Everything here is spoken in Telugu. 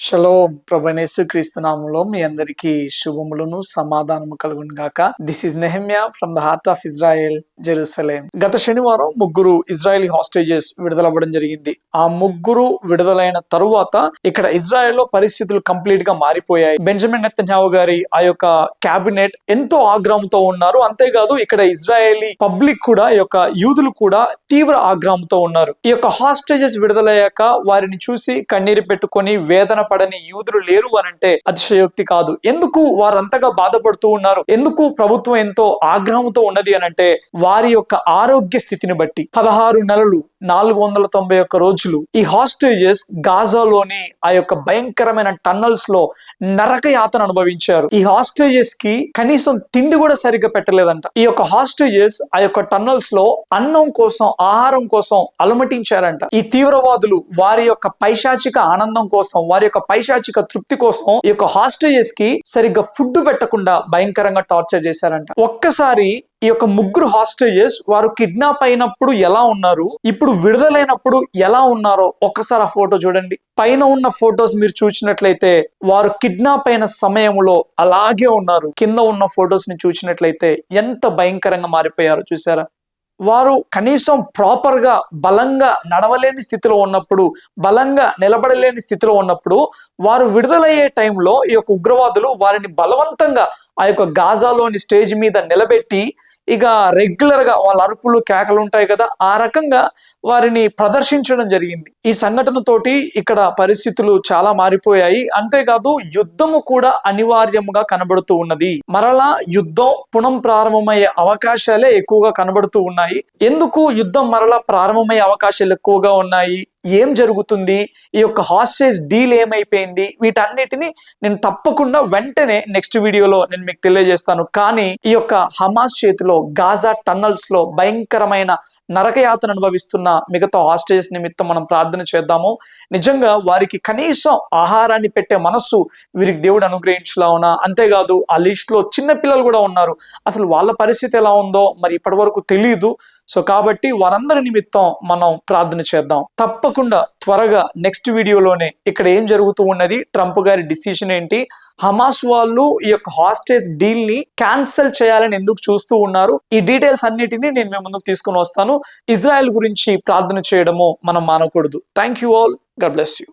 షలోమ్ ప్రభువైన యేసుక్రీస్తు నామములో మీ అందరికీ శుభములను సమాధానము కలుగును గాక. This is Nehemiah from the heart of Israel, Jerusalem. గత శనివారం ముగ్గురు ఇజ్రాయెలీ హాస్టేజెస్ విడుదలవ్వడం జరిగింది. ఆ ముగ్గురు విడుదలైన తరువాత ఇక్కడ ఇజ్రాయెల్లో పరిస్థితులు కంప్లీట్ గా మారిపోయాయి. బెంజమిన్ నెతన్యాహు గారి ఆ యొక్క క్యాబినెట్ ఎంతో ఆగ్రహంతో ఉన్నారు. అంతేకాదు ఇక్కడ ఇజ్రాయేలీ పబ్లిక్ కూడా, ఈ యొక్క యూదులు కూడా తీవ్ర ఆగ్రహంతో ఉన్నారు. ఈ యొక్క హాస్టేజెస్ విడుదలయ్యాక వారిని చూసి కన్నీరు పెట్టుకొని వేదన పడని యూదులు లేరు అనంటే అతిశయోక్తి కాదు. ఎందుకు వారంతగా బాధపడుతూ ఉన్నారు, ఎందుకు ప్రభుత్వం ఎంతో ఆగ్రహంతో ఉన్నది అనంటే వారి యొక్క ఆరోగ్య స్థితిని బట్టి 16 నెలలు 491 రోజులు ఈ హాస్టేజెస్ గాజాలోని ఆ యొక్క భయంకరమైన టన్నల్స్ లో నరక యాతన అనుభవించారు. ఈ హాస్టేజెస్ కి కనీసం తిండి కూడా సరిగ్గా పెట్టలేదంట. ఈ యొక్క హాస్టేజెస్ ఆ యొక్క టన్నల్స్ లో అన్నం కోసం, ఆహారం కోసం అలమటించారంట. ఈ తీవ్రవాదులు వారి యొక్క పైశాచిక ఆనందం కోసం, వారి యొక్క పైశాచిక తృప్తి కోసం ఈ యొక్క హాస్టేజెస్ కి సరిగ్గా ఫుడ్ పెట్టకుండా భయంకరంగా టార్చర్ చేశారంట. ఒక్కసారి ఈ యొక్క ముగ్గురు హాస్టేజెస్ వారు కిడ్నాప్ అయినప్పుడు ఎలా ఉన్నారు, ఇప్పుడు విడుదలైనప్పుడు ఎలా ఉన్నారో ఒక్కసారి ఆ ఫోటో చూడండి. పైన ఉన్న ఫొటోస్ మీరు చూసినట్లయితే వారు కిడ్నాప్ అయిన సమయంలో అలాగే ఉన్నారు. కింద ఉన్న ఫొటోస్ ని చూసినట్లయితే ఎంత భయంకరంగా మారిపోయారో చూసారా. వారు కనీసం ప్రాపర్ గా బలంగా నడవలేని స్థితిలో ఉన్నప్పుడు, బలంగా నిలబడలేని స్థితిలో ఉన్నప్పుడు వారు విడుదలయ్యే టైంలో ఈ యొక్క ఉగ్రవాదులు వారిని బలవంతంగా ఆ యొక్క గాజాలోని స్టేజ్ మీద నిలబెట్టి ఇక రెగ్యులర్ గా వాళ్ళ అరుపులు కేకలు ఉంటాయి కదా, ఆ రకంగా వారిని ప్రదర్శించడం జరిగింది. ఈ సంఘటనతోటి ఇక్కడ పరిస్థితులు చాలా మారిపోయాయి. అంతేకాదు యుద్ధము కూడా అనివార్యముగా కనబడుతూ ఉన్నది. మరలా యుద్ధం పునఃప్రారంభమయ్యే అవకాశాలే ఎక్కువగా కనబడుతూ ఉన్నాయి. ఎందుకు యుద్ధం మరలా ప్రారంభమయ్యే అవకాశాలు ఎక్కువగా ఉన్నాయి, ఏం జరుగుతుంది, ఈ యొక్క హాస్టేజ్ డీల్ ఏమైపోయింది, వీటన్నిటిని నేను తప్పకుండా వెంటనే నెక్స్ట్ వీడియోలో నేను మీకు తెలియజేస్తాను. కానీ ఈ యొక్క హమాస్ చేతిలో గాజా టన్నల్స్ లో భయంకరమైన నరకయాతన అనుభవిస్తున్న మిగతా హాస్టేజెస్ నిమిత్తం మనం ప్రార్థన చేద్దాము. నిజంగా వారికి కనీసం ఆహారాన్ని పెట్టే మనస్సు వీరికి దేవుడు అనుగ్రహించులావునా. అంతేకాదు ఆ లిస్ట్ లో చిన్న పిల్లలు కూడా ఉన్నారు. అసలు వాళ్ళ పరిస్థితి ఎలా ఉందో మరి ఇప్పటి వరకు తెలియదు. సో కాబట్టి వారందరి నిమిత్తం మనం ప్రార్థన చేద్దాం. తప్పకుండా త్వరగా నెక్స్ట్ వీడియోలోనే ఇక్కడ ఏం జరుగుతూ ఉన్నది, ట్రంప్ గారి డిసిషన్ ఏంటి, హమాస్ వాళ్ళు ఈ యొక్క హాస్టేజ్ డీల్ ని క్యాన్సిల్ చేయాలని ఎందుకు చూస్తూ ఉన్నారు, ఈ డీటెయిల్స్ అన్నిటిని నేను మీ ముందుకు తీసుకుని వస్తాను. ఇజ్రాయెల్ గురించి ప్రార్థన చేయడము మనం మానకూడదు. Thank you all. God bless you.